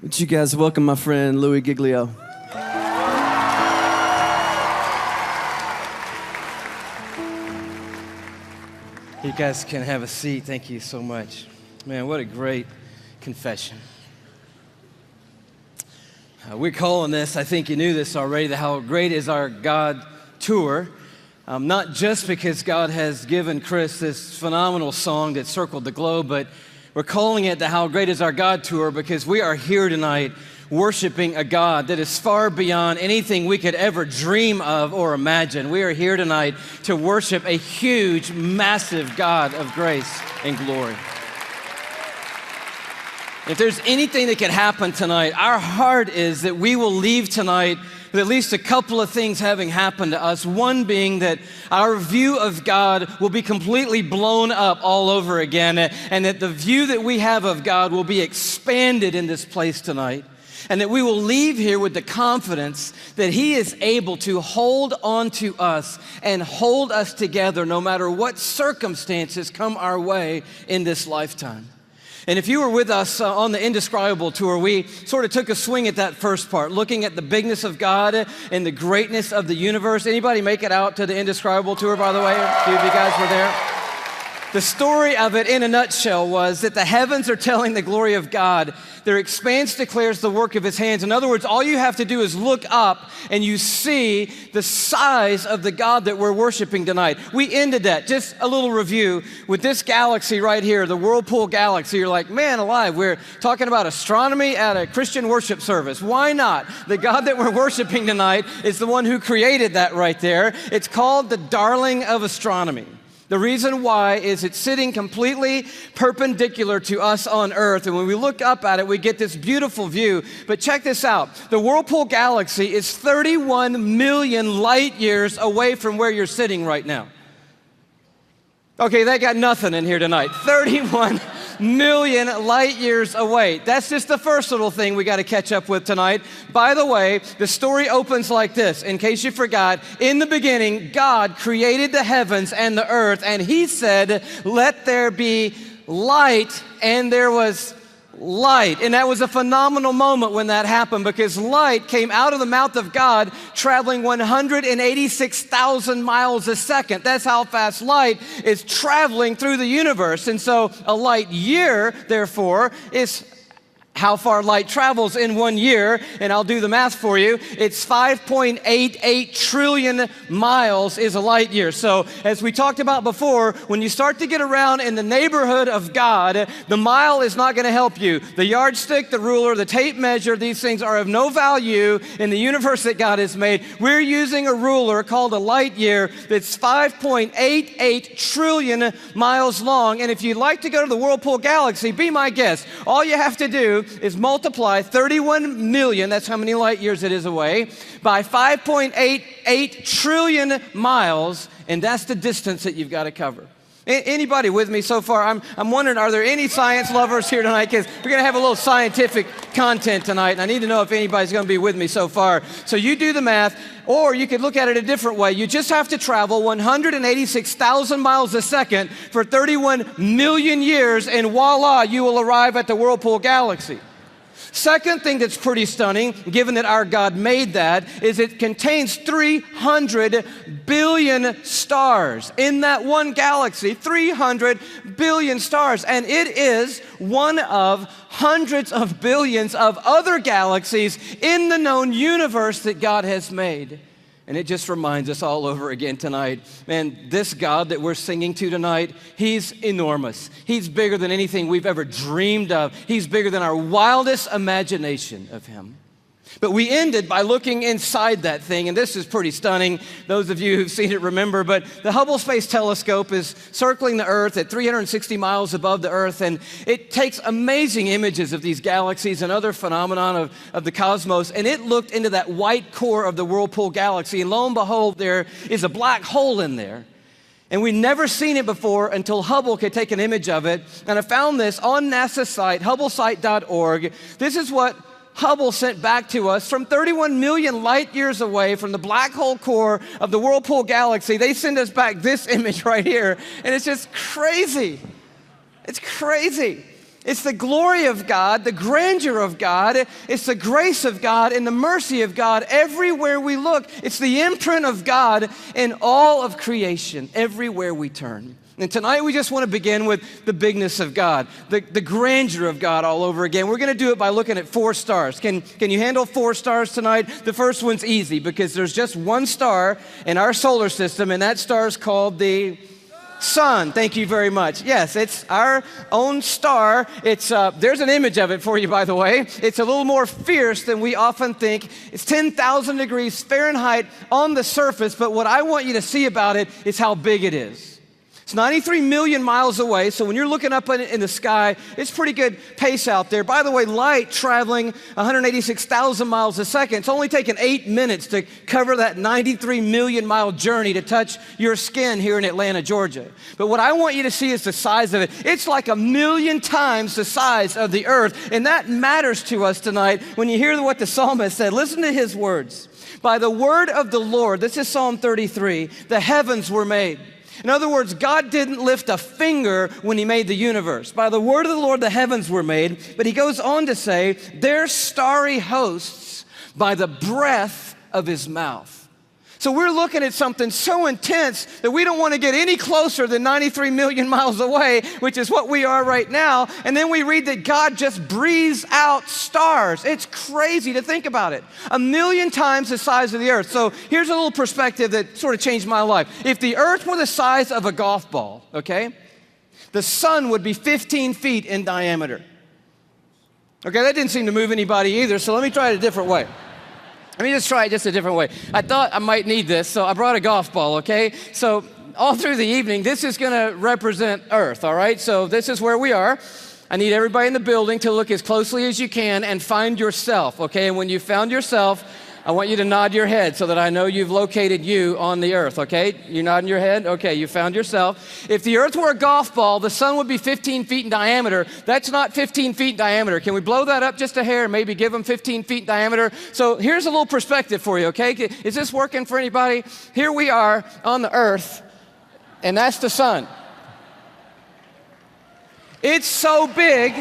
Would you guys welcome my friend Louis Giglio? You guys can have a seat. Thank you so much. Man, what a great confession. We're calling this, I think you knew this already, the How Great Is Our God Tour. Not just because God has given Chris this phenomenal song that circled the globe, but we're calling it the How Great Is Our God Tour because we are here tonight worshiping a God that is far beyond anything we could ever dream of or imagine. We are here tonight to worship a huge, massive God of grace and glory. If there's anything that could happen tonight, our heart is that we will leave tonight with at least a couple of things having happened to us. One being that our view of God will be completely blown up all over again, and that the view that we have of God will be expanded in this place tonight. And that we will leave here with the confidence that He is able to hold on to us and hold us together no matter what circumstances come our way in this lifetime. And if you were with us on the Indescribable Tour, we sort of took a swing at that first part, looking at the bigness of God and the greatness of the universe. Anybody make it out to the Indescribable Tour, by the way? A few of you guys were there. The story of it in a nutshell was that the heavens are telling the glory of God. Their expanse declares the work of His hands. In other words, all you have to do is look up and you see the size of the God that we're worshiping tonight. We ended that, just a little review, with this galaxy right here, the Whirlpool Galaxy. You're like, man alive, we're talking about astronomy at a Christian worship service. Why not? The God that we're worshiping tonight is the one who created that right there. It's called the darling of astronomy. The reason why is it's sitting completely perpendicular to us on Earth. And when we look up at it, we get this beautiful view. But check this out. The Whirlpool Galaxy is 31 million light years away from where you're sitting right now. Okay, they got nothing in here tonight. 31 million light years away. That's just the first little thing we got to catch up with tonight. By the way, the story opens like this. In case you forgot, in the beginning, God created the heavens and the earth, and He said, "Let there be light," and there was light. And that was a phenomenal moment when that happened, because light came out of the mouth of God traveling 186,000 miles a second. That's how fast light is traveling through the universe. And so a light year, therefore, is how far light travels in 1 year, and I'll do the math for you. It's 5.88 trillion miles is a light year. So as we talked about before, when you start to get around in the neighborhood of God, the mile is not going to help you. The yardstick, the ruler, the tape measure, these things are of no value in the universe that God has made. We're using a ruler called a light year that's 5.88 trillion miles long. And if you'd like to go to the Whirlpool Galaxy, be my guest. All you have to do is multiply 31 million, that's how many light years it is away, by 5.88 trillion miles, and that's the distance that you've got to cover. Anybody with me so far? I'm wondering, are there any science lovers here tonight? Because we're going to have a little scientific content tonight, and I need to know if anybody's going to be with me so far. So you do the math, or you could look at it a different way. You just have to travel 186,000 miles a second for 31 million years, and voila, you will arrive at the Whirlpool Galaxy. Second thing that's pretty stunning, given that our God made that, is it contains 300 billion stars. In that one galaxy, 300 billion stars. And it is one of hundreds of billions of other galaxies in the known universe that God has made. And it just reminds us all over again tonight, man, this God that we're singing to tonight, He's enormous. He's bigger than anything we've ever dreamed of. He's bigger than our wildest imagination of Him. But we ended by looking inside that thing, and this is pretty stunning. Those of you who've seen it remember, but the Hubble Space Telescope is circling the Earth at 360 miles above the Earth, and it takes amazing images of these galaxies and other phenomenon of the cosmos, and it looked into that white core of the Whirlpool Galaxy, and lo and behold, there is a black hole in there. And we'd never seen it before until Hubble could take an image of it, and I found this on NASA's site, hubblesite.org. This is what Hubble sent back to us from 31 million light years away from the black hole core of the Whirlpool Galaxy. They send us back this image right here, and it's just crazy. It's crazy. It's the glory of God, the grandeur of God. It's the grace of God and the mercy of God everywhere we look. It's the imprint of God in all of creation, everywhere we turn. And tonight we just want to begin with the bigness of God, the grandeur of God all over again. We're going to do it by looking at 4 stars. Can you handle 4 stars tonight? The first one's easy because there's just one star in our solar system, and that star is called the sun. Thank you very much. Yes, it's our own star. There's an image of it for you, by the way. It's a little more fierce than we often think. It's 10,000 degrees Fahrenheit on the surface, but what I want you to see about it is how big it is. It's 93 million miles away, so when you're looking up in the sky, it's pretty good pace out there. By the way, light traveling 186,000 miles a second. It's only taken 8 minutes to cover that 93 million mile journey to touch your skin here in Atlanta, Georgia. But what I want you to see is the size of it. It's like 1,000,000 times the size of the earth, and that matters to us tonight when you hear what the psalmist said. Listen to his words. By the word of the Lord, this is Psalm 33, the heavens were made. In other words, God didn't lift a finger when he made the universe. By the word of the Lord, the heavens were made. But he goes on to say, their starry hosts by the breath of his mouth. So we're looking at something so intense that we don't want to get any closer than 93 million miles away, which is what we are right now. And then we read that God just breathes out stars. It's crazy to think about it. 1,000,000 times the size of the earth. So here's a little perspective that sort of changed my life. If the earth were the size of a golf ball, okay, the sun would be 15 feet in diameter. Okay, that didn't seem to move anybody either, so let me try it a different way. Let me just try it just a different way. I thought I might need this, so I brought a golf ball, okay? So all through the evening, this is going to represent Earth, all right? So this is where we are. I need everybody in the building to look as closely as you can and find yourself, okay? And when you found yourself, I want you to nod your head so that I know you've located you on the earth, okay? You nodding your head? Okay, you found yourself. If the earth were a golf ball, the sun would be 15 feet in diameter. That's not 15 feet in diameter. Can we blow that up just a hair and maybe give them 15 feet in diameter? So here's a little perspective for you, okay? Is this working for anybody? Here we are on the earth, and that's the sun. It's so big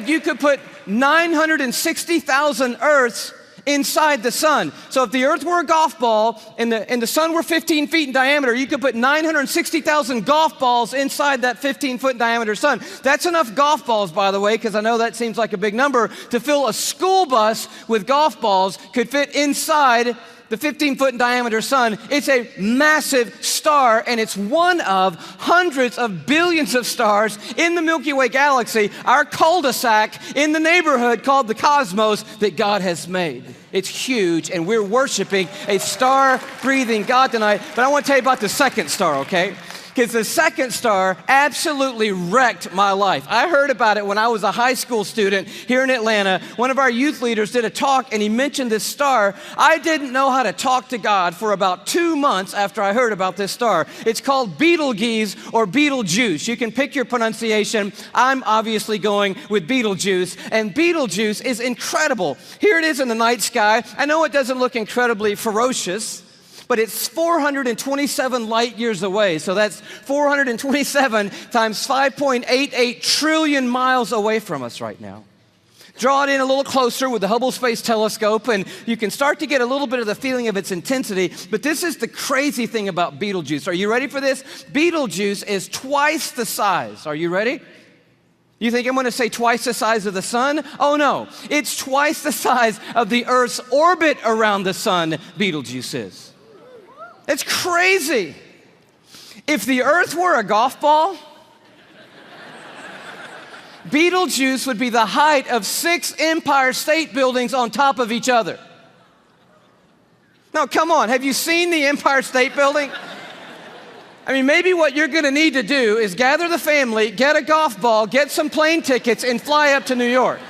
you could put 960,000 Earths inside the sun. So if the earth were a golf ball and the sun were 15 feet in diameter, you could put 960,000 golf balls inside that 15-foot diameter sun. That's enough golf balls, by the way, because I know that seems like a big number, to fill a school bus with golf balls could fit inside the 15-foot in diameter sun. It's a massive star, and it's one of hundreds of billions of stars in the Milky Way galaxy, our cul-de-sac in the neighborhood called the cosmos that God has made. It's huge, and we're worshiping a star-breathing God tonight. But I want to tell you about the second star, okay? Because the second star absolutely wrecked my life. I heard about it when I was a high school student here in Atlanta. One of our youth leaders did a talk, and he mentioned this star. I didn't know how to talk to God for about 2 months after I heard about this star. It's called Betelgeuse or Betelgeuse. You can pick your pronunciation. I'm obviously going with Betelgeuse, and Betelgeuse is incredible. Here it is in the night sky. I know it doesn't look incredibly ferocious, but it's 427 light years away. So that's 427 times 5.88 trillion miles away from us right now. Draw it in a little closer with the Hubble Space Telescope, and you can start to get a little bit of the feeling of its intensity. But this is the crazy thing about Betelgeuse. Are you ready for this? Betelgeuse is twice the size. Are you ready? You think I'm going to say twice the size of the sun? Oh no, it's twice the size of the Earth's orbit around the sun, Betelgeuse is. It's crazy. If the earth were a golf ball, Betelgeuse would be the height of 6 Empire State Buildings on top of each other. Now, come on, have you seen the Empire State Building? I mean, maybe what you're gonna need to do is gather the family, get a golf ball, get some plane tickets, and fly up to New York.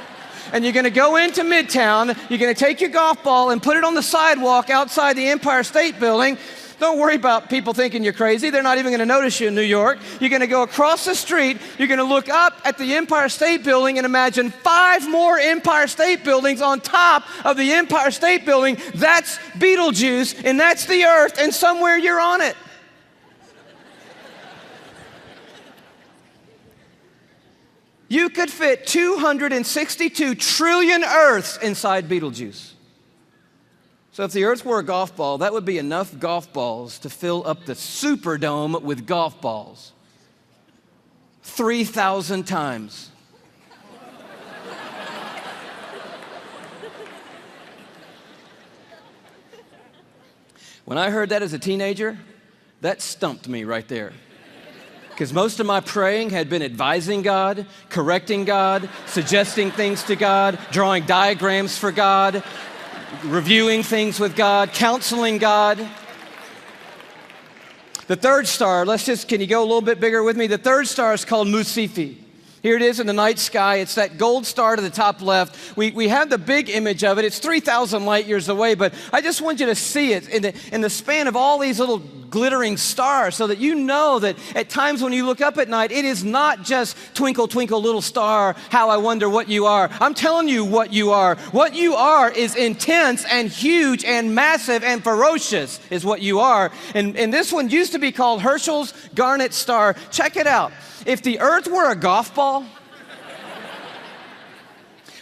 And you're gonna go into Midtown, you're gonna take your golf ball and put it on the sidewalk outside the Empire State Building. Don't worry about people thinking you're crazy. They're not even going to notice you in New York. You're going to go across the street. You're going to look up at the Empire State Building and imagine 5 more Empire State Buildings on top of the Empire State Building. That's Betelgeuse, and that's the earth, and somewhere you're on it. You could fit 262 trillion Earths inside Betelgeuse. So if the Earth were a golf ball, that would be enough golf balls to fill up the Superdome with golf balls. 3,000 times. When I heard that as a teenager, that stumped me right there. Because most of my praying had been advising God, correcting God, suggesting things to God, drawing diagrams for God, reviewing things with God, counseling God. The third star, can you go a little bit bigger with me? The third star is called Musifi. Here it is in the night sky. It's that gold star to the top left. We have the big image of it. It's 3,000 light years away, but I just want you to see it in the span of all these little glittering stars so that you know that at times when you look up at night, it is not just twinkle, twinkle, little star, how I wonder what you are. I'm telling you what you are. What you are is intense and huge and massive and ferocious is what you are. And this one used to be called Herschel's Garnet Star. Check it out. If the Earth were a golf ball,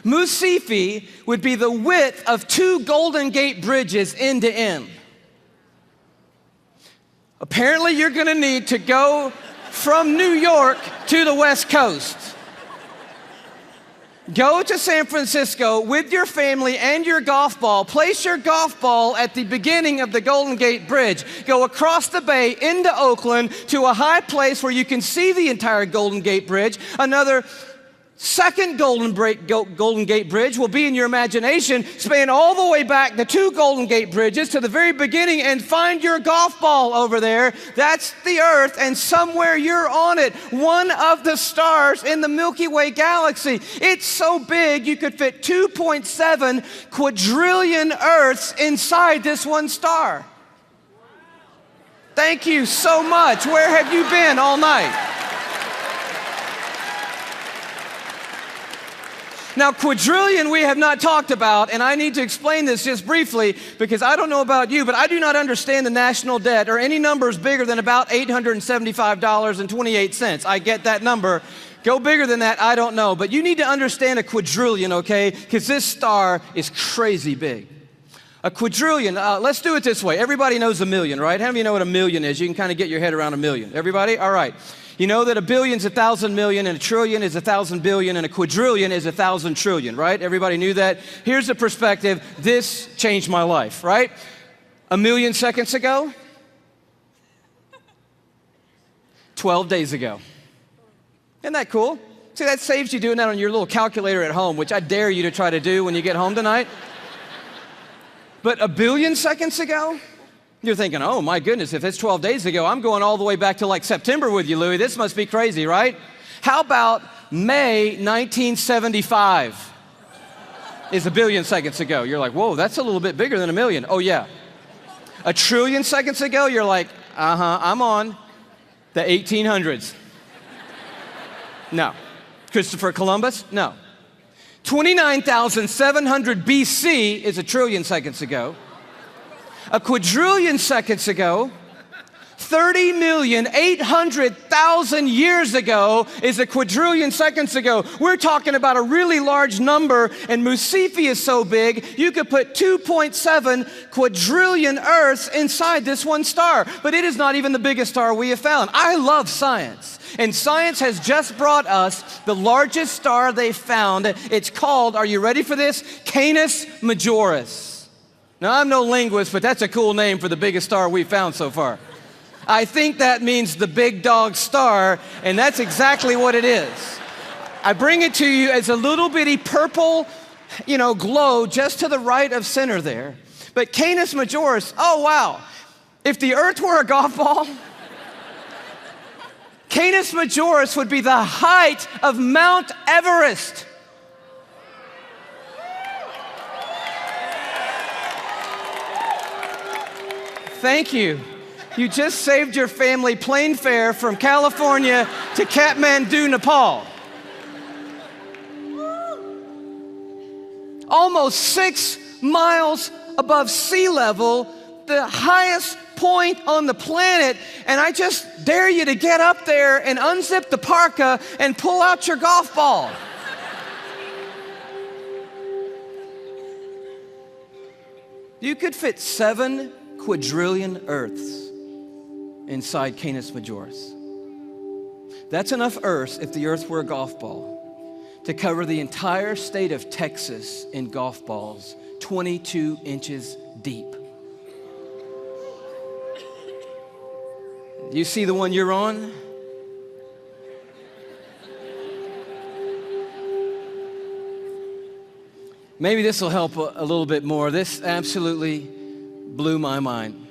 Musifi would be the width of 2 Golden Gate bridges end to end. Apparently, you're going to need to go from New York to the West Coast. Go to San Francisco with your family and your golf ball. Place your golf ball at the beginning of the Golden Gate Bridge. Go across the bay into Oakland to a high place where you can see the entire Golden Gate Bridge. Another second Golden Gate Bridge will be in your imagination. Span all the way back the 2 Golden Gate Bridges to the very beginning and find your golf ball over there. That's the Earth, and somewhere you're on it. One of the stars in the Milky Way galaxy. It's so big you could fit 2.7 quadrillion Earths inside this one star. Thank you so much. Where have you been all night? Now, quadrillion we have not talked about, and I need to explain this just briefly because I don't know about you, but I do not understand the national debt or any numbers bigger than about $875.28. I get that number. Go bigger than that, I don't know. But you need to understand a quadrillion, okay? Because this star is crazy big. A quadrillion, let's do it this way. Everybody knows a million, right? How many of you know what a million is? You can kind of get your head around a million. Everybody? All right. You know that a billion's 1,000 million, and a trillion is 1,000 billion, and a quadrillion is 1,000 trillion, right? Everybody knew that? Here's the perspective. This changed my life, right? A million seconds ago, 12 days ago. Isn't that cool? See, that saves you doing that on your little calculator at home, which I dare you to try to do when you get home tonight. But a billion seconds ago, you're thinking, oh my goodness, if it's 12 days ago, I'm going all the way back to like September with you, Louis. This must be crazy, right? How about May 1975 is a billion seconds ago? You're like, whoa, that's a little bit bigger than a million. Oh yeah. A trillion seconds ago, you're like, I'm on the 1800s. No. Christopher Columbus? No. 29,700 BC is a trillion seconds ago. A quadrillion seconds ago, 30,800,000 years ago is a quadrillion seconds ago. We're talking about a really large number, and Musifi is so big, you could put 2.7 quadrillion Earths inside this one star. But it is not even the biggest star we have found. I love science. And science has just brought us the largest star they found. It's called, are you ready for this? Canis Majoris. Now, I'm no linguist, but that's a cool name for the biggest star we've found so far. I think that means the big dog star, and that's exactly what it is. I bring it to you as a little bitty purple, glow just to the right of center there. But Canis Majoris, oh wow. If the Earth were a golf ball, Canis Majoris would be the height of Mount Everest. Thank you. You just saved your family plane fare from California to Kathmandu, Nepal. Almost 6 miles above sea level, the highest point on the planet, and I just dare you to get up there and unzip the parka and pull out your golf ball. You could fit 7 quadrillion Earths inside Canis Majoris. That's enough Earths, if the Earth were a golf ball, to cover the entire state of Texas in golf balls, 22 inches deep. You see the one you're on? Maybe this will help a little bit more. This absolutely blew my mind.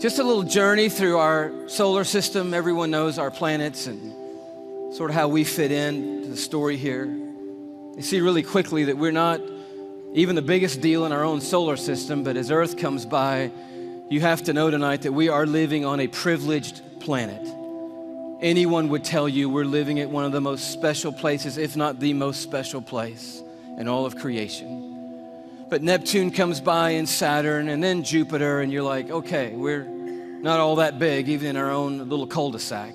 Just a little journey through our solar system. Everyone knows our planets and sort of how we fit in to the story here. You see really quickly that we're not even the biggest deal in our own solar system, but as Earth comes by, you have to know tonight that we are living on a privileged planet. Anyone would tell you we're living at one of the most special places, if not the most special place in all of creation. But Neptune comes by and Saturn and then Jupiter, and you're like, okay, we're not all that big, even in our own little cul-de-sac.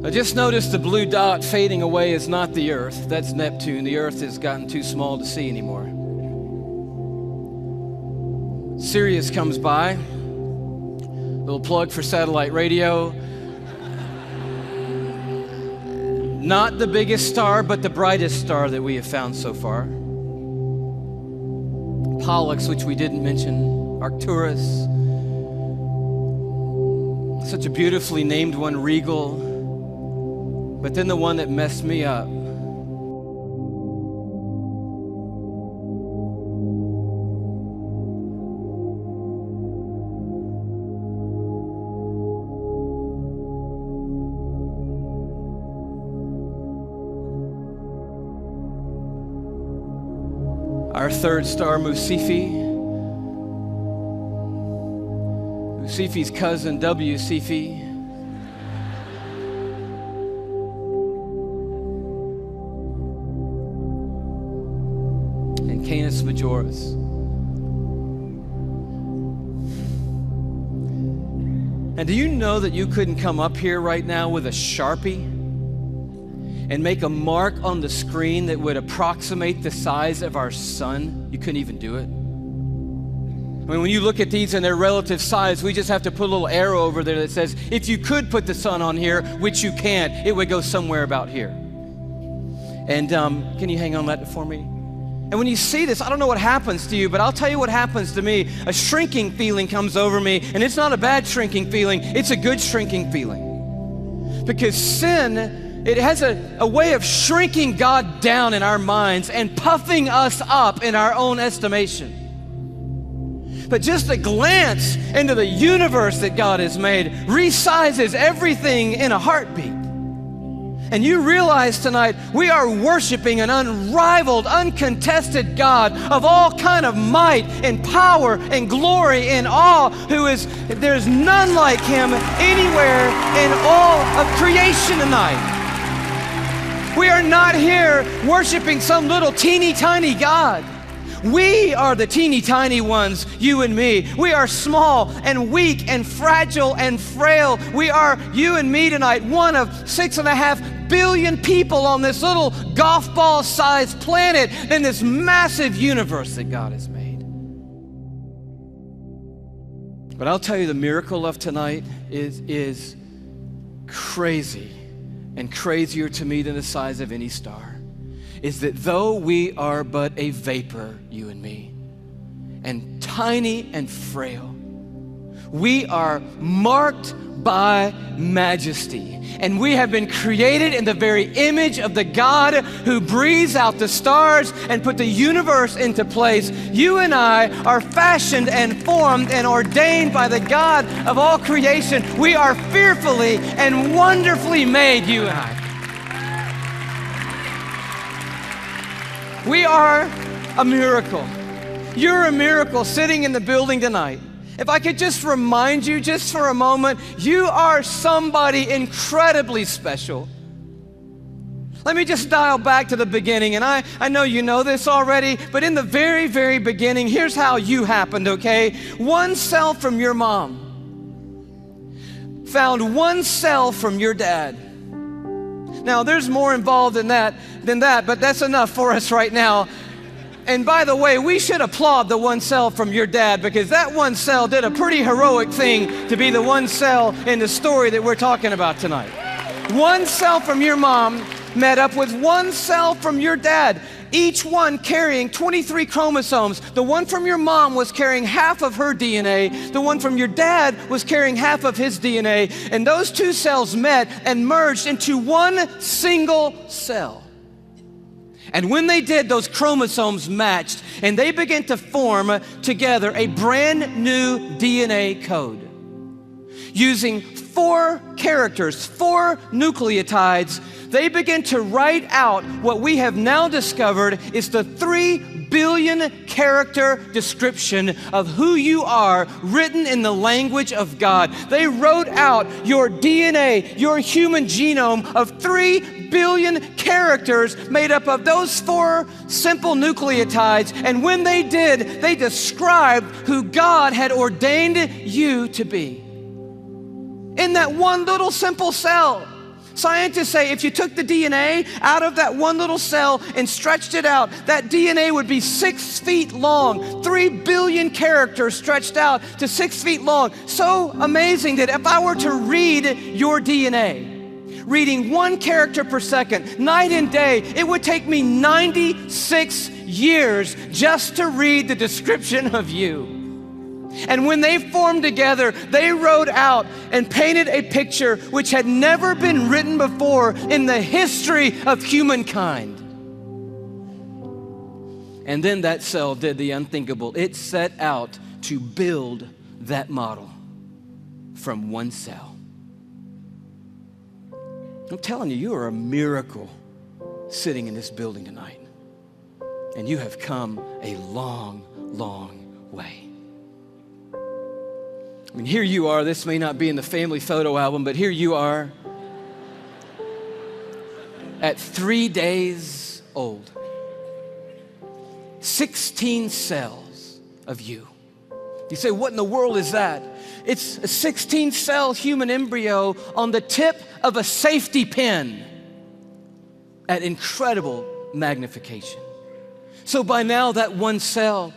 I just noticed the blue dot fading away is not the Earth. That's Neptune. The Earth has gotten too small to see anymore. Sirius comes by. Little plug for satellite radio. Not the biggest star, but the brightest star that we have found so far. Pollux, which we didn't mention. Arcturus. Such a beautifully named one, Regal. But then the one that messed me up. Our third star, Musifi. Musifi's cousin, W. Cephei. And Canis Majoris. And do you know that you couldn't come up here right now with a Sharpie and make a mark on the screen that would approximate the size of our sun? You couldn't even do it. I mean, when you look at these in their relative size, we just have to put a little arrow over there that says, if you could put the sun on here, which you can't, it would go somewhere about here. And can you hang on that for me? And when you see this, I don't know what happens to you, but I'll tell you what happens to me. A shrinking feeling comes over me, and it's not a bad shrinking feeling, it's a good shrinking feeling. Because sin, it has a way of shrinking God down in our minds and puffing us up in our own estimation. But just a glance into the universe that God has made resizes everything in a heartbeat. And you realize tonight we are worshiping an unrivaled, uncontested God of all kind of might and power and glory and awe, there's none like him anywhere in all of creation tonight. We are not here worshiping some little teeny tiny God. We are the teeny tiny ones, you and me. We are small and weak and fragile and frail. We are, you and me tonight, one of 6.5 billion people on this little golf ball sized planet in this massive universe that God has made. But I'll tell you, the miracle of tonight is crazy, and crazier to me than the size of any star. Is that though we are but a vapor, you and me, and tiny and frail, we are marked by majesty. And we have been created in the very image of the God who breathes out the stars and put the universe into place. You and I are fashioned and formed and ordained by the God of all creation. We are fearfully and wonderfully made, you and I. We are a miracle. You're a miracle sitting in the building tonight. If I could just remind you just for a moment, you are somebody incredibly special. Let me just dial back to the beginning, and I know you know this already, but in the very, very beginning, here's how you happened, okay? One cell from your mom found one cell from your dad. Now, there's more involved than that, but that's enough for us right now. And by the way, we should applaud the one cell from your dad, because that one cell did a pretty heroic thing to be the one cell in the story that we're talking about tonight. One cell from your mom met up with one cell from your dad, each one carrying 23 chromosomes. The one from your mom was carrying half of her DNA. The one from your dad was carrying half of his DNA. And those two cells met and merged into one single cell. And when they did, those chromosomes matched, and they began to form together a brand new DNA code. Using 4 characters, 4 nucleotides, they begin to write out what we have now discovered is the 3 billion character description of who you are, written in the language of God. They wrote out your DNA, your human genome of 3 billion characters made up of those 4 simple nucleotides. And when they did, they described who God had ordained you to be. In that one little simple cell. Scientists say if you took the DNA out of that one little cell and stretched it out, that DNA would be 6 feet long, 3 billion characters stretched out to 6 feet long. So amazing that if I were to read your DNA, reading 1 character per second, night and day, it would take me 96 years just to read the description of you. And when they formed together, they wrote out and painted a picture which had never been written before in the history of humankind. And then that cell did the unthinkable. It set out to build that model from one cell. I'm telling you, you are a miracle sitting in this building tonight. And you have come a long, long way. I mean, here you are. This may not be in the family photo album, but here you are at 3 days old. 16 cells of you. You say, what in the world is that? It's a 16-cell human embryo on the tip of a safety pin at incredible magnification. So by now, that one cell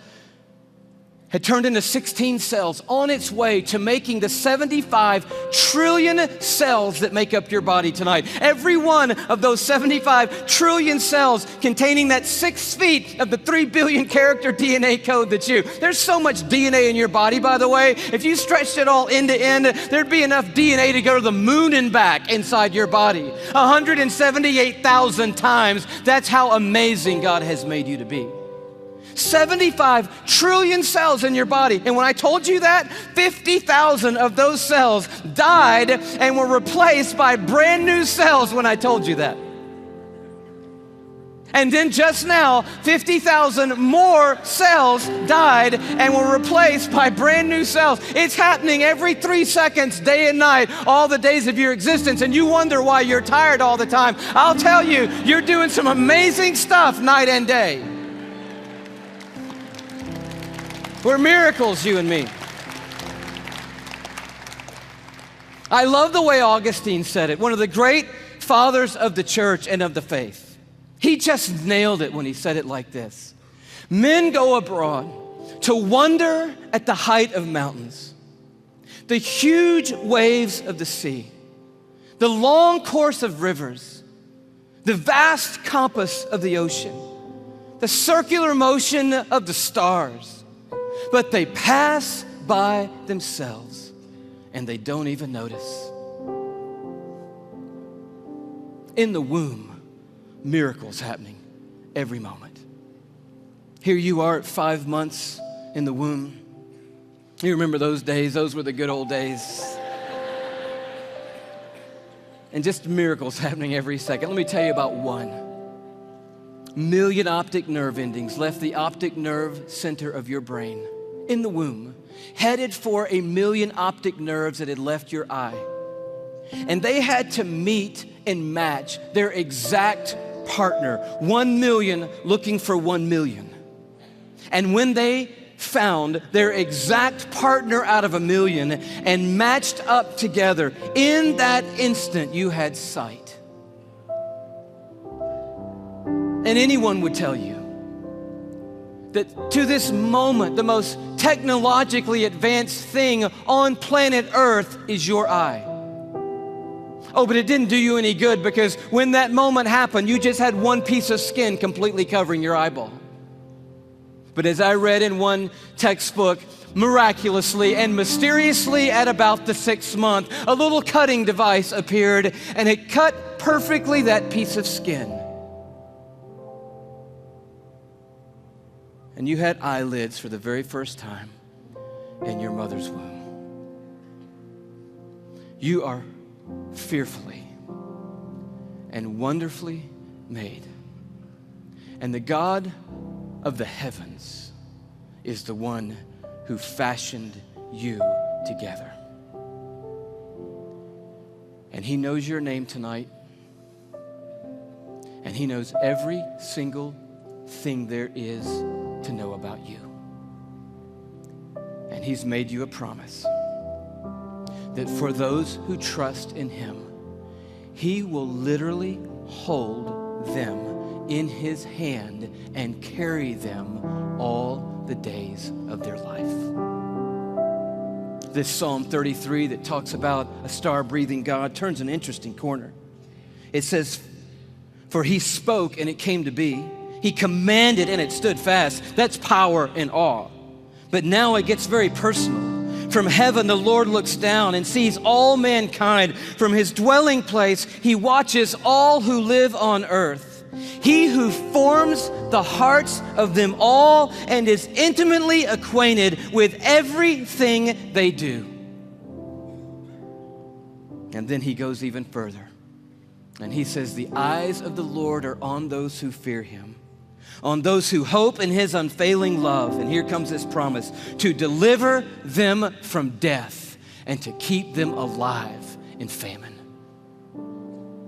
had turned into 16 cells on its way to making the 75 trillion cells that make up your body tonight. Every one of those 75 trillion cells containing that 6 feet of the 3 billion character DNA code that's you. There's so much DNA in your body, by the way. If you stretched it all end to end, there'd be enough DNA to go to the moon and back inside your body. 178,000 times. That's how amazing God has made you to be. 75 trillion cells in your body. And when I told you that, 50,000 of those cells died and were replaced by brand new cells when I told you that. And then just now, 50,000 more cells died and were replaced by brand new cells. It's happening every 3 seconds, day and night, all the days of your existence. And you wonder why you're tired all the time. I'll tell you, you're doing some amazing stuff night and day. We're miracles, you and me. I love the way Augustine said it, one of the great fathers of the church and of the faith. He just nailed it when he said it like this. Men go abroad to wonder at the height of mountains, the huge waves of the sea, the long course of rivers, the vast compass of the ocean, the circular motion of the stars. But they pass by themselves and they don't even notice. In the womb, miracles happening every moment. Here you are at 5 months in the womb. You remember those days? Those were the good old days. And just miracles happening every second. Let me tell you about one. 1 million optic nerve endings left the optic nerve center of your brain in the womb, headed for 1 million optic nerves that had left your eye. And they had to meet and match their exact partner, 1 million looking for 1 million. And when they found their exact partner out of 1 million and matched up together, in that instant you had sight. And anyone would tell you that to this moment, the most technologically advanced thing on planet Earth is your eye. Oh, but it didn't do you any good, because when that moment happened, you just had one piece of skin completely covering your eyeball. But as I read in one textbook, miraculously and mysteriously at about the 6th month, a little cutting device appeared and it cut perfectly that piece of skin. And you had eyelids for the very first time in your mother's womb. You are fearfully and wonderfully made. And the God of the heavens is the one who fashioned you together. And he knows your name tonight. And he knows every single thing there is to know about you. And he's made you a promise that for those who trust in him, he will literally hold them in his hand and carry them all the days of their life. This Psalm 33 that talks about a star-breathing God turns an interesting corner. It says, "For he spoke and it came to be. He commanded and it stood fast." That's power and awe. But now it gets very personal. From heaven, the Lord looks down and sees all mankind. From his dwelling place, he watches all who live on earth. He who forms the hearts of them all and is intimately acquainted with everything they do. And then he goes even further. And he says, "The eyes of the Lord are on those who fear him, on those who hope in his unfailing love." And here comes this promise: to deliver them from death and to keep them alive in famine.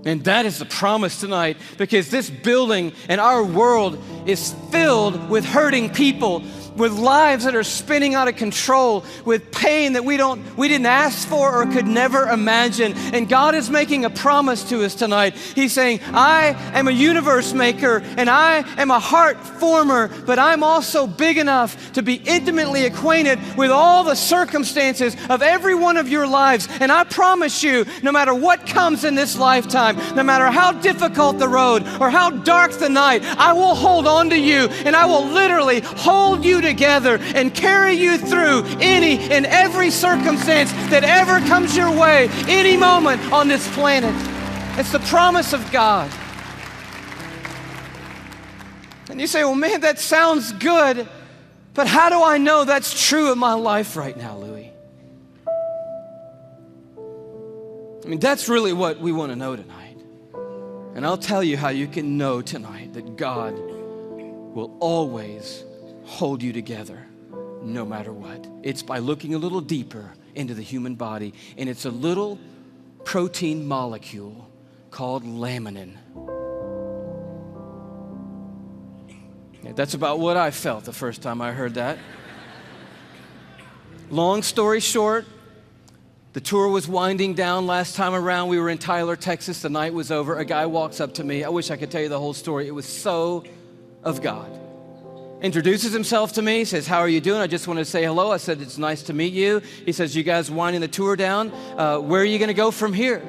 And that is the promise tonight, because this building and our world is filled with hurting people, with lives that are spinning out of control, with pain that we didn't ask for or could never imagine. And God is making a promise to us tonight. He's saying, "I am a universe maker and I am a heart former, but I'm also big enough to be intimately acquainted with all the circumstances of every one of your lives. And I promise you, no matter what comes in this lifetime, no matter how difficult the road or how dark the night, I will hold on to you and I will literally hold you together and carry you through any and every circumstance that ever comes your way, any moment on this planet." It's the promise of God. And you say, "Well, man, that sounds good, but how do I know that's true in my life right now, Louis?" I mean, that's really what we want to know tonight. And I'll tell you how you can know tonight that God will always hold you together no matter what. It's by looking a little deeper into the human body, and it's a little protein molecule called laminin. Yeah, that's about what I felt the first time I heard that. Long story short, the tour was winding down last time around. We were in Tyler, Texas. The night was over. A guy walks up to me. I wish I could tell you the whole story. It was so of God. Introduces himself to me, says, "How are you doing? I just wanted to say hello." I said, "It's nice to meet you." He says, "You guys winding the tour down? Where are you going to go from here?"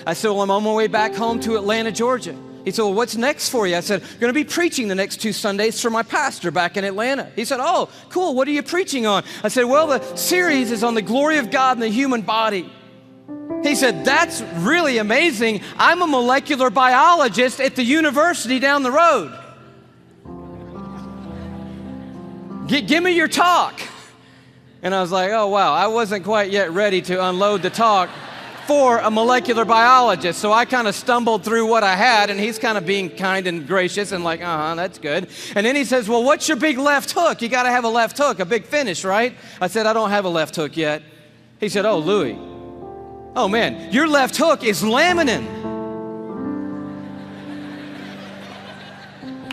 I said, "Well, I'm on my way back home to Atlanta, Georgia." He said, "Well, what's next for you?" I said, "I'm going to be preaching the next 2 Sundays for my pastor back in Atlanta." He said, "Oh, cool. What are you preaching on?" I said, "Well, the series is on the glory of God in the human body." He said, "That's really amazing. I'm a molecular biologist at the university down the road. Give me your talk." And I was like, oh, wow, I wasn't quite yet ready to unload the talk for a molecular biologist. So I kind of stumbled through what I had, and he's kind of being kind and gracious and like, that's good. And then he says, "Well, what's your big left hook? You got to have a left hook, a big finish, right?" I said, "I don't have a left hook yet." He said, "Oh, Louis, oh man, your left hook is laminin."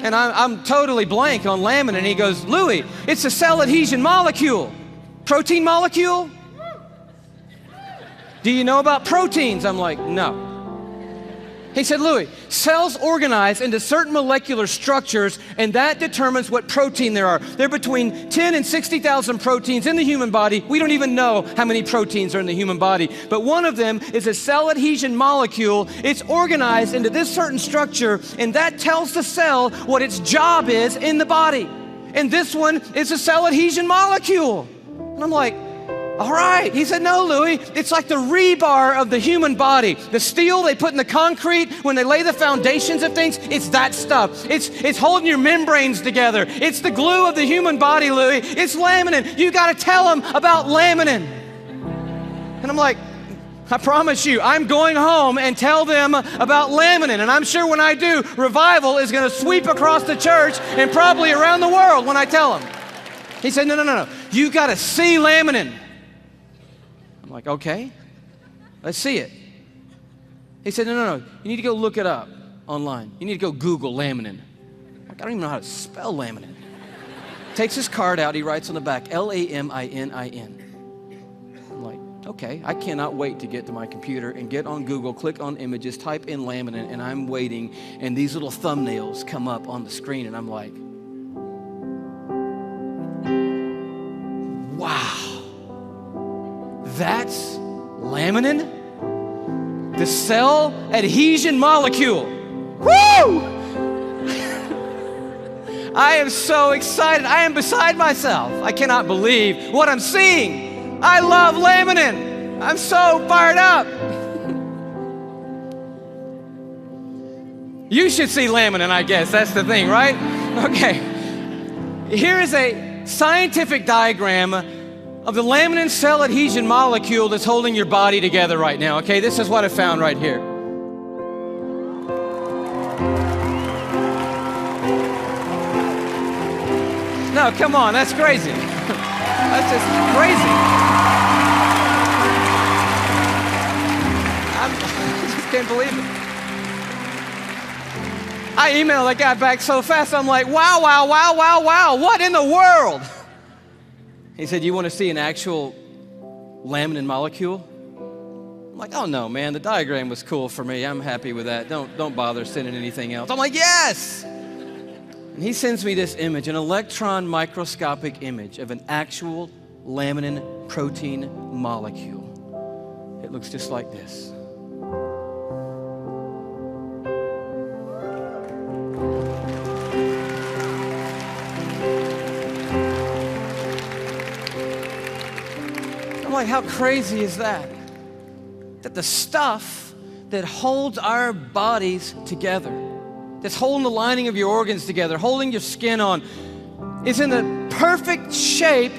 And I'm totally blank on laminin. And he goes, Louis, it's a cell adhesion molecule. Protein molecule? Do you know about proteins? I'm like, no. He said, Louis, cells organize into certain molecular structures, and that determines what protein there are. There are between 10 and 60,000 proteins in the human body. We don't even know how many proteins are in the human body, but one of them is a cell adhesion molecule. It's organized into this certain structure, and that tells the cell what its job is in the body. And this one is a cell adhesion molecule. And I'm like, all right. He said, no, Louis, it's like the rebar of the human body. The steel they put in the concrete when they lay the foundations of things, it's that stuff. It's holding your membranes together. It's the glue of the human body, Louis. It's laminin. You got to tell them about laminin. And I'm like, I promise you, I'm going home and tell them about laminin. And I'm sure when I do, revival is going to sweep across the church and probably around the world when I tell them. He said, no. You got to see laminin. I'm like, okay, let's see it. He said, no. You need to go look it up online. You need to go Google laminin. Like, I don't even know how to spell laminin. Takes his card out. He writes on the back, Laminin. I'm like, okay, I cannot wait to get to my computer and get on Google, click on images, type in laminin, and I'm waiting, and these little thumbnails come up on the screen, and I'm like, wow. That's laminin, the cell adhesion molecule. Woo! I am so excited. I am beside myself. I cannot believe what I'm seeing. I love laminin. I'm so fired up. You should see laminin, I guess. That's the thing, right? Okay. Here is a scientific diagram of the laminin cell adhesion molecule that's holding your body together right now, okay? This is what I found right here. No, come on, that's crazy. That's just crazy. I just can't believe it. I emailed that guy back so fast, I'm like, wow, what in the world? He said, you want to see an actual laminin molecule? I'm like, oh no, man, the diagram was cool for me. I'm happy with that. Don't bother sending anything else. I'm like, yes! And he sends me this image, an electron microscopic image of an actual laminin protein molecule. It looks just like this. I'm like, how crazy is that? That the stuff that holds our bodies together, that's holding the lining of your organs together, holding your skin on, is in the perfect shape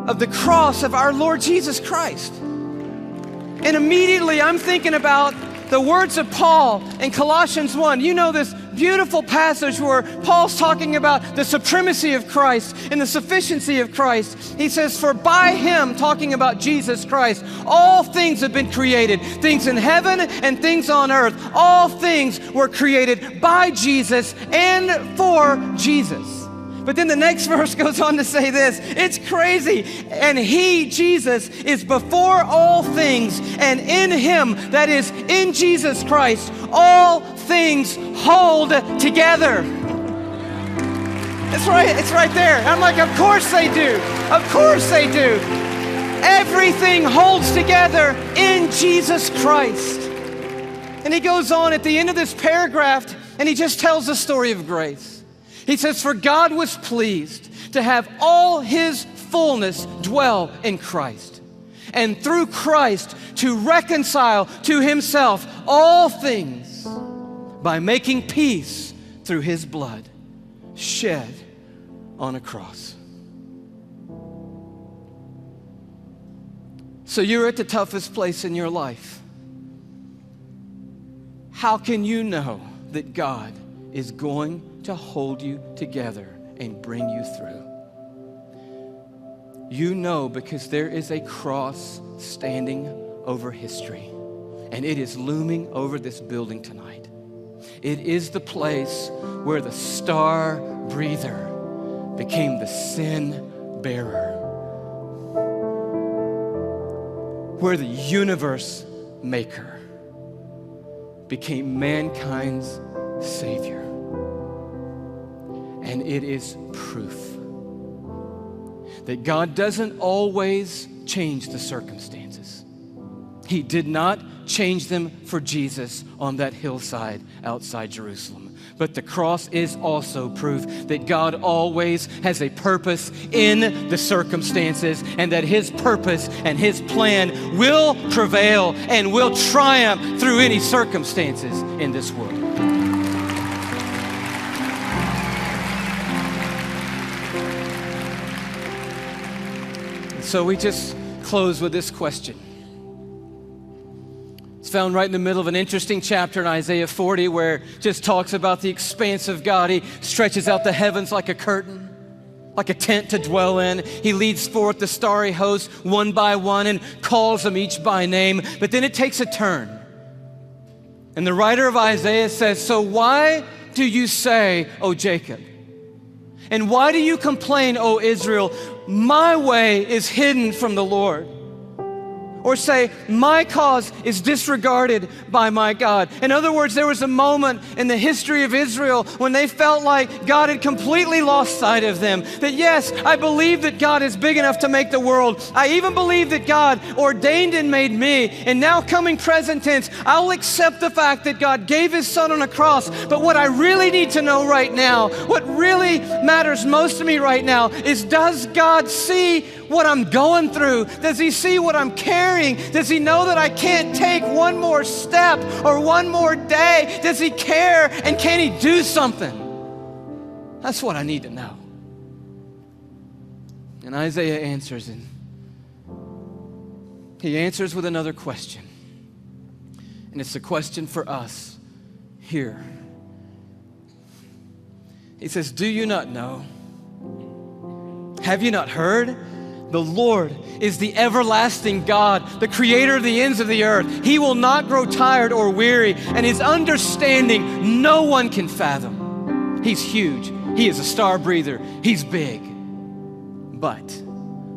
of the cross of our Lord Jesus Christ. And immediately I'm thinking about the words of Paul in Colossians 1. You know this beautiful passage where Paul's talking about the supremacy of Christ and the sufficiency of Christ. He says, for by him, talking about Jesus Christ, all things have been created, things in heaven and things on earth. All things were created by Jesus and for Jesus. But then the next verse goes on to say this, it's crazy. And he, Jesus, is before all things, and in him, that is in Jesus Christ, all things hold together. It's right there. I'm like, of course they do. Of course they do. Everything holds together in Jesus Christ. And he goes on at the end of this paragraph, and he just tells the story of grace. He says, for God was pleased to have all his fullness dwell in Christ, and through Christ to reconcile to himself all things by making peace through his blood shed on a cross. So you're at the toughest place in your life. How can you know that God is going to hold you together and bring you through? You know, because there is a cross standing over history, and it is looming over this building tonight. It is the place where the star breather became the sin bearer, where the universe maker became mankind's Savior. And it is proof that God doesn't always change the circumstances. He did not change them for Jesus on that hillside outside Jerusalem. But the cross is also proof that God always has a purpose in the circumstances, and that His purpose and His plan will prevail and will triumph through any circumstances in this world. So we just close with this question. It's found right in the middle of an interesting chapter in Isaiah 40 where it just talks about the expanse of God. He stretches out the heavens like a curtain, like a tent to dwell in. He leads forth the starry host one by one and calls them each by name. But then it takes a turn. And the writer of Isaiah says, "So why do you say, O Jacob? And why do you complain, O Israel? My way is hidden from the Lord." Or say, "My cause is disregarded by my God." In other words, there was a moment in the history of Israel when they felt like God had completely lost sight of them. That yes, I believe that God is big enough to make the world. I even believe that God ordained and made me. And now coming present tense, I'll accept the fact that God gave His Son on a cross. But what I really need to know right now, what really matters most to me right now is, does God see what I'm going through? Does He see what I'm carrying? Does He know that I can't take one more step or one more day? Does He care, and can He do something? That's what I need to know. And Isaiah answers, and he answers with another question. And it's a question for us here. He says, "Do you not know? Have you not heard? The Lord is the everlasting God, the creator of the ends of the earth. He will not grow tired or weary, and His understanding no one can fathom." He's huge. He is a star breather. He's big. But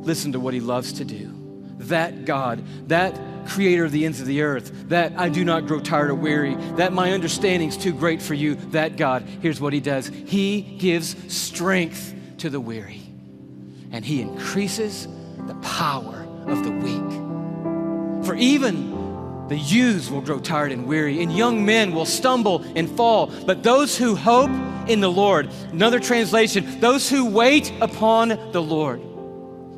listen to what He loves to do. That God, that creator of the ends of the earth, that I do not grow tired or weary, that my understanding's too great for you, that God, here's what He does. He gives strength to the weary, and He increases the power of the weak. For even the youths will grow tired and weary, and young men will stumble and fall. But those who hope in the Lord, another translation, those who wait upon the Lord.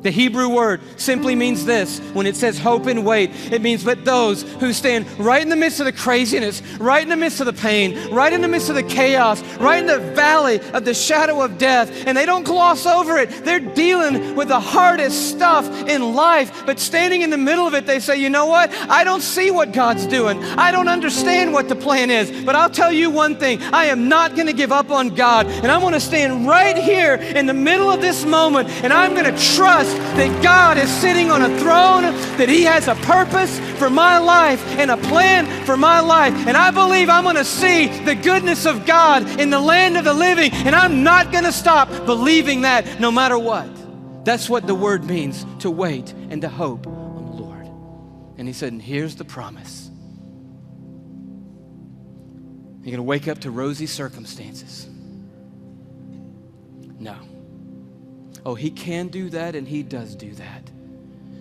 The Hebrew word simply means this. When it says hope and wait, it means but those who stand right in the midst of the craziness, right in the midst of the pain, right in the midst of the chaos, right in the valley of the shadow of death, and they don't gloss over it. They're dealing with the hardest stuff in life, but standing in the middle of it, they say, "You know what? I don't see what God's doing. I don't understand what the plan is, but I'll tell you one thing. I am not going to give up on God, and I'm going to stand right here in the middle of this moment, and I'm going to trust that God is sitting on a throne, that He has a purpose for my life and a plan for my life. And I believe I'm going to see the goodness of God in the land of the living, and I'm not going to stop believing that no matter what." That's what the word means, to wait and to hope on the Lord. And He said, and here's the promise. You're going to wake up to rosy circumstances. No. Oh, He can do that, and He does do that.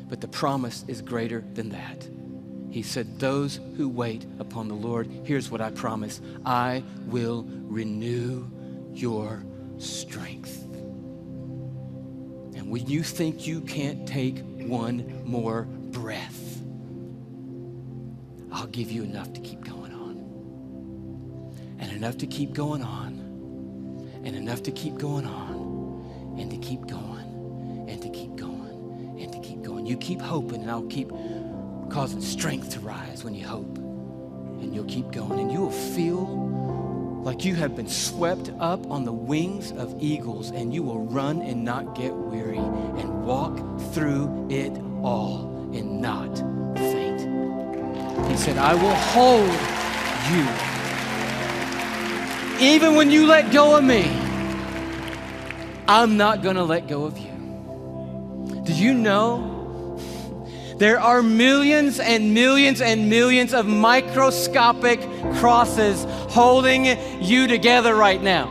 But the promise is greater than that. He said, those who wait upon the Lord, here's what I promise: I will renew your strength. And when you think you can't take one more breath, I'll give you enough to keep going on. And enough to keep going on. And enough to keep going on. And to keep going, and to keep going, and to keep going. You keep hoping, and I'll keep causing strength to rise when you hope. And you'll keep going, and you will feel like you have been swept up on the wings of eagles, and you will run and not get weary, and walk through it all and not faint. He said, I will hold you even when you let go of me, I'm not gonna let go of you. Did you know there are millions and millions and millions of microscopic crosses holding you together right now?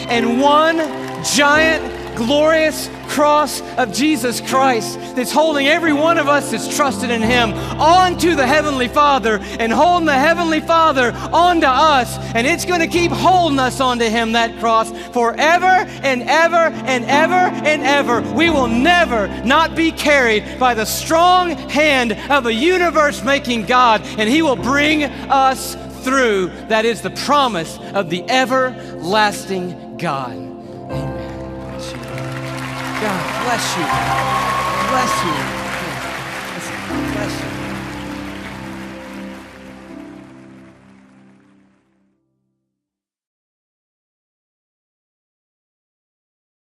And one giant, glorious cross of Jesus Christ that's holding every one of us that's trusted in Him onto the Heavenly Father and holding the Heavenly Father onto us. And it's going to keep holding us onto Him, that cross, forever and ever and ever and ever. We will never not be carried by the strong hand of a universe-making God, and He will bring us through. That is the promise of the everlasting God. Amen. God bless you. Bless you. Bless you.